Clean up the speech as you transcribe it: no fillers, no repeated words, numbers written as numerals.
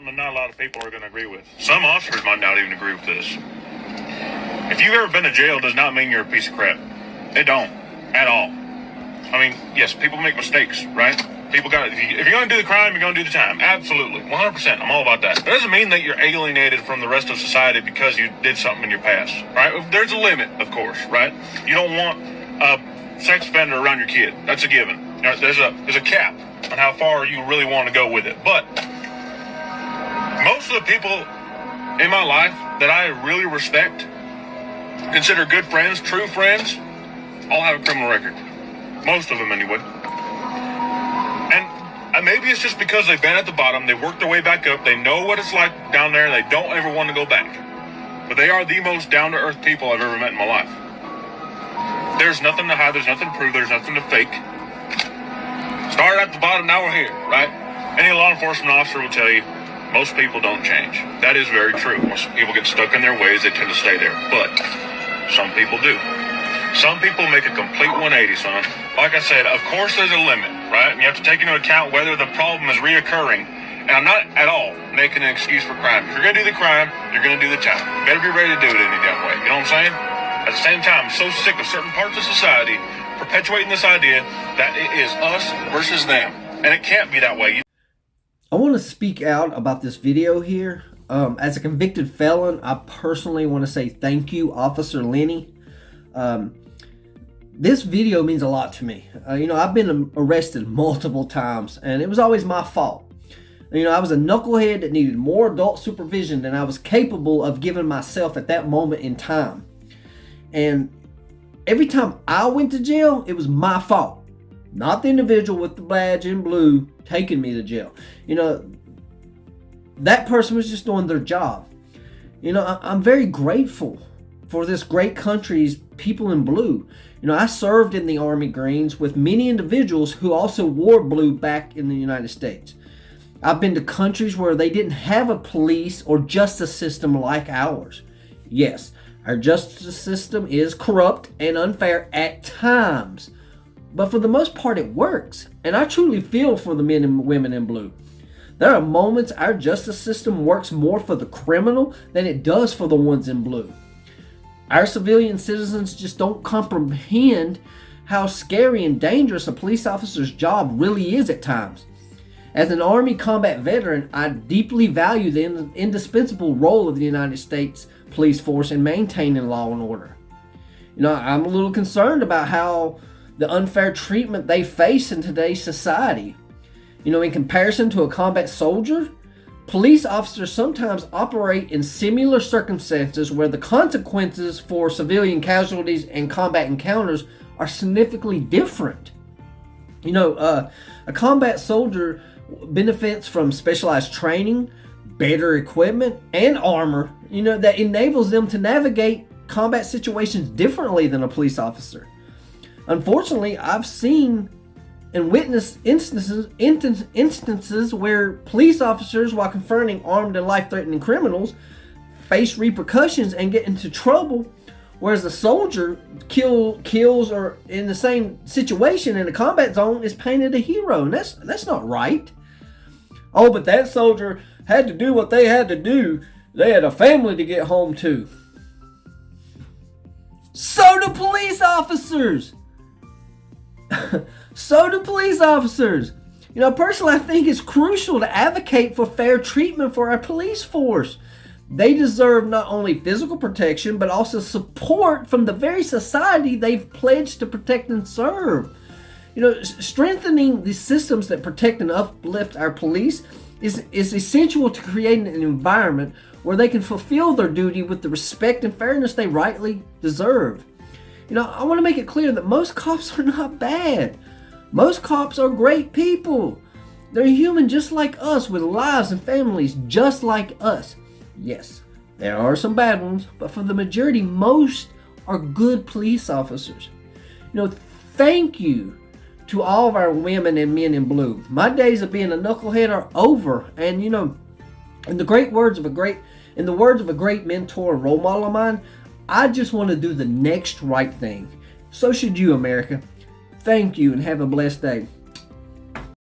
something that not a lot of people are going to agree with. Some officers might not even agree with this. If you've ever been to jail, does not mean you're a piece of crap. It don't. At all. I mean, yes, people make mistakes, right? People got. If you're going to do the crime, you're going to do the time. Absolutely. 100%. I'm all about that. That doesn't mean that you're alienated from the rest of society because you did something in your past, right? There's a limit, of course, right? You don't want a sex offender around your kid. That's a given. There's a cap on how far you really want to go with it. But most of the people in my life that I really respect, consider good friends, true friends, all have a criminal record. Most of them, anyway. And maybe it's just because they've been at the bottom, they worked their way back up, they know what it's like down there, and they don't ever want to go back. But they are the most down-to-earth people I've ever met in my life. There's nothing to hide, there's nothing to prove, there's nothing to fake. Started at the bottom, now we're here, right? Any law enforcement officer will tell you, most people don't change. That is very true. Most people get stuck in their ways, they tend to stay there. But some people do. Some people make a complete 180, son. Like I said, of course there's a limit, right? And you have to take into account whether the problem is reoccurring. And I'm not at all making an excuse for crime. If you're going to do the crime, you're going to do the time. You better be ready to do it any damn way. You know what I'm saying? At the same time, I'm so sick of certain parts of society perpetuating this idea that it is us versus them. And it can't be that way. I want to speak out about this video here. As a convicted felon, I personally want to say thank you, Officer Lenny. This video means a lot to me. I've been arrested multiple times, and it was always my fault. I was a knucklehead that needed more adult supervision than I was capable of giving myself at that moment in time. And every time I went to jail, it was my fault. Not the individual with the badge in blue taking me to jail. That person was just doing their job. I'm very grateful for this great country's people in blue. I served in the Army Greens with many individuals who also wore blue back in the United States. I've been to countries where they didn't have a police or justice system like ours. Yes, our justice system is corrupt and unfair at times, but for the most part it works, and I truly feel for the men and women in blue. There are moments our justice system works more for the criminal than it does for the ones in blue. Our civilian citizens just don't comprehend how scary and dangerous a police officer's job really is at times. As an Army combat veteran, I deeply value the indispensable role of the United States police force in maintaining law and order. I'm a little concerned about how the unfair treatment they face in today's society. In comparison to a combat soldier, police officers sometimes operate in similar circumstances where the consequences for civilian casualties and combat encounters are significantly different. A combat soldier benefits from specialized training, better equipment, and armor, that enables them to navigate combat situations differently than a police officer. Unfortunately, I've seen and witnessed instances where police officers, while confronting armed and life-threatening criminals, face repercussions and get into trouble, whereas a soldier kills or in the same situation in a combat zone is painted a hero, and that's not right. Oh, but that soldier had to do what they had to do. They had a family to get home to. So do police officers. So do police officers. Personally, I think it's crucial to advocate for fair treatment for our police force. They deserve not only physical protection, but also support from the very society they've pledged to protect and serve. Strengthening the systems that protect and uplift our police is essential to creating an environment where they can fulfill their duty with the respect and fairness they rightly deserve. I want to make it clear that most cops are not bad. Most cops are great people. They're human just like us, with lives and families just like us. Yes, there are some bad ones, but for the majority, most are good police officers. Thank you to all of our women and men in blue. My days of being a knucklehead are over, and in the words of a great mentor and role model of mine, I just want to do the next right thing. So should you, America. Thank you and have a blessed day.